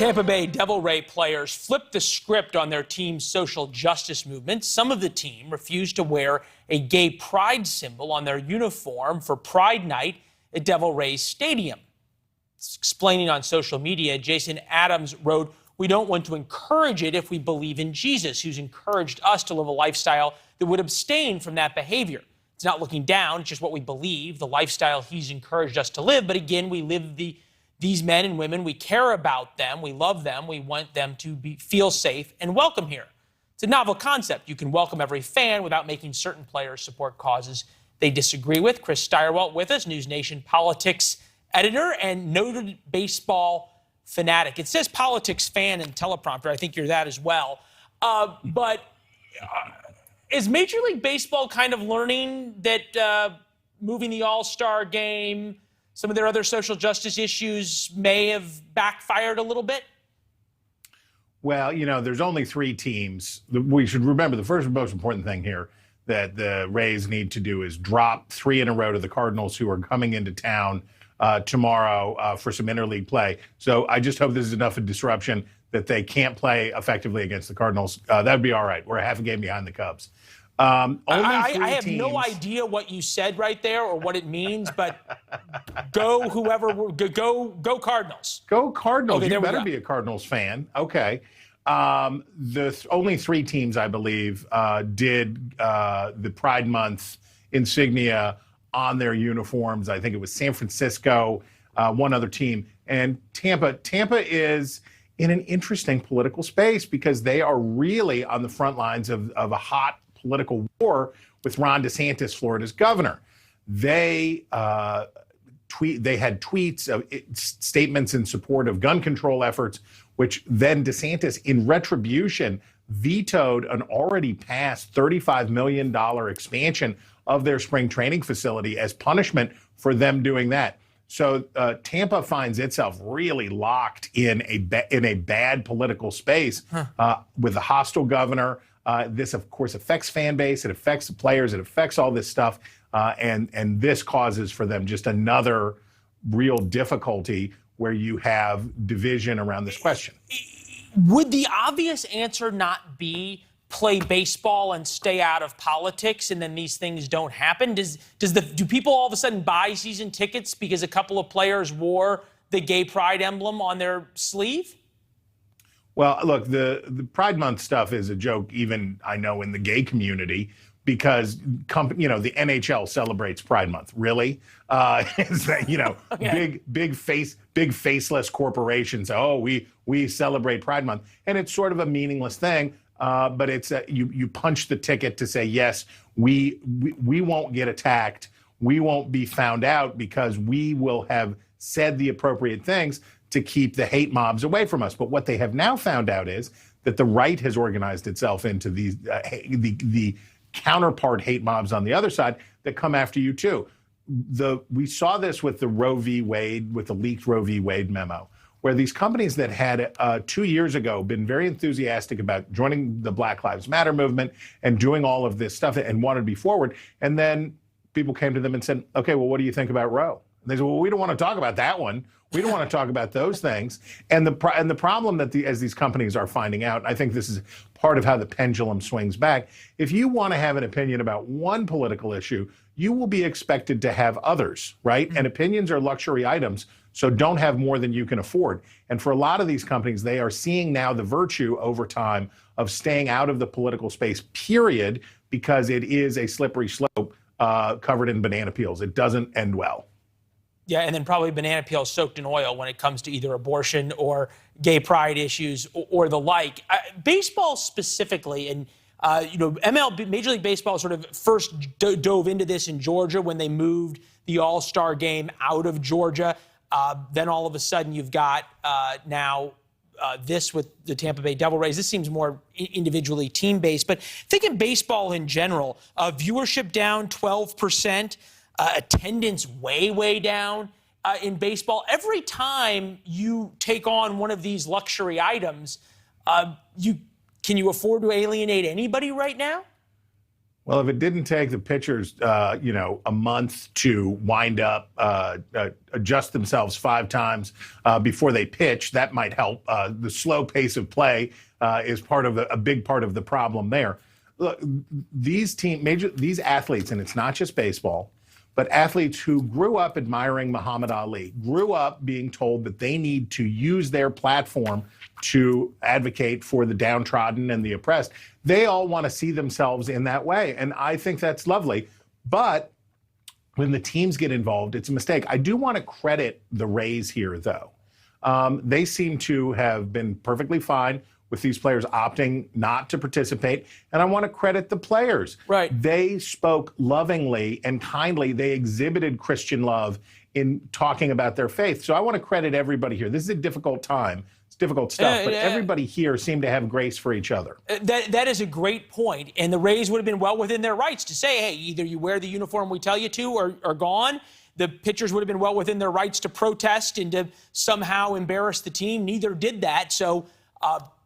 Tampa Bay Devil Ray players flipped the script on their team's social justice movement. Some of the team refused to wear a gay pride symbol on their uniform for Pride Night at Devil Rays Stadium. Explaining on social media, Jason Adams wrote, "We don't want to encourage it if we believe in Jesus, who's encouraged us to live a lifestyle that would abstain from that behavior. It's not looking down, it's just what we believe, the lifestyle he's encouraged us to live. But again, we live these men and women, we care about them, we love them, we want them to feel safe and welcome here." It's a novel concept. You can welcome every fan without making certain players support causes they disagree with. Chris Stirewalt with us, NewsNation politics editor and noted baseball fanatic. It says politics fan in teleprompter. I think you're that as well. But is Major League Baseball kind of learning that moving the All-Star game, some of their other social justice issues may have backfired a little bit? Well, you know, there's only 3 teams. We should remember the first and most important thing here that the Rays need to do is drop 3 in a row to the Cardinals, who are coming into town tomorrow for some interleague play. So I just hope this is enough of disruption that they can't play effectively against the Cardinals. That would be all right. We're a half a game behind the Cubs. I have no idea what you said right there or what it means, but go Cardinals. Go Cardinals. Okay, you better be a Cardinals fan. Okay. Only 3 teams, I believe, did the Pride Month insignia on their uniforms. I think it was San Francisco, one other team, and Tampa. Tampa is in an interesting political space because they are really on the front lines of a hot political war with Ron DeSantis, Florida's governor. They had tweets, statements in support of gun control efforts, which then DeSantis, in retribution, vetoed an already passed $35 million expansion of their spring training facility as punishment for them doing that. So Tampa finds itself really locked in a bad political space with a hostile governor. This, of course, affects fan base. It affects the players. It affects all this stuff. And this causes for them just another real difficulty where you have division around this question. Would the obvious answer not be play baseball and stay out of politics, and then these things don't happen? Do people all of a sudden buy season tickets because a couple of players wore the gay pride emblem on their sleeve? Well, look, the Pride Month stuff is a joke, even I know in the gay community, because the NHL celebrates Pride Month. Really? Is that, okay. big faceless corporations? Oh, we celebrate Pride Month, and it's sort of a meaningless thing. But it's you punch the ticket to say, yes, we won't get attacked. We won't be found out because we will have said the appropriate things to keep the hate mobs away from us. But what they have now found out is that the right has organized itself into these the counterpart hate mobs on the other side that come after you too. We saw this with the Roe v. Wade, with the leaked Roe v. Wade memo, where these companies that had 2 years ago been very enthusiastic about joining the Black Lives Matter movement and doing all of this stuff and wanted to be forward, and then people came to them and said, okay, well, what do you think about Roe? And they said, well, we don't want to talk about that one. We don't want to talk about those things. And the problem that as these companies are finding out, and I think this is part of how the pendulum swings back, if you want to have an opinion about one political issue, you will be expected to have others, right? Mm-hmm. And opinions are luxury items, so don't have more than you can afford. And for a lot of these companies, they are seeing now the virtue over time of staying out of the political space, period, because it is a slippery slope covered in banana peels. It doesn't end well. Yeah, and then probably banana peels soaked in oil when it comes to either abortion or gay pride issues or the like. Baseball specifically, and MLB, Major League Baseball sort of first dove into this in Georgia when they moved the All-Star game out of Georgia. Then all of a sudden you've got now this with the Tampa Bay Devil Rays. This seems more individually team-based. But thinking baseball in general, viewership down 12%. Attendance way down in baseball. Every time you take on one of these luxury items, can you afford to alienate anybody right now? Well, if it didn't take the pitchers, a month to wind up, adjust themselves 5 times before they pitch, that might help. The slow pace of play is a big part of the problem there. Look, these athletes, and it's not just baseball, but athletes who grew up admiring Muhammad Ali, grew up being told that they need to use their platform to advocate for the downtrodden and the oppressed. They all want to see themselves in that way. And I think that's lovely. But when the teams get involved, it's a mistake. I do want to credit the Rays here, though. They seem to have been perfectly fine with these players opting not to participate. And I want to credit the players. Right. They spoke lovingly and kindly. They exhibited Christian love in talking about their faith. So I want to credit everybody here. This is a difficult time. It's difficult stuff, but everybody here seemed to have grace for each other. That is a great point. And the Rays would have been well within their rights to say, hey, either you wear the uniform we tell you to or gone. The pitchers would have been well within their rights to protest and to somehow embarrass the team. Neither did that. So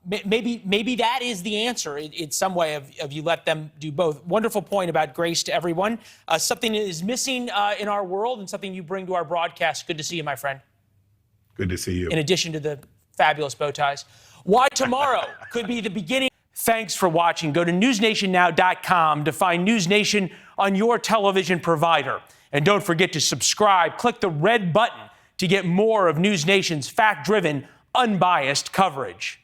maybe that is the answer. It's some way of you let them do both. Wonderful point about grace to everyone. Something that is missing in our world and something you bring to our broadcast. Good to see you, my friend. Good to see you. In addition to the fabulous bow ties. Why tomorrow could be the beginning. Thanks for watching. Go to newsnationnow.com to find News Nation on your television provider. And don't forget to subscribe. Click the red button to get more of News Nation's fact-driven, unbiased coverage.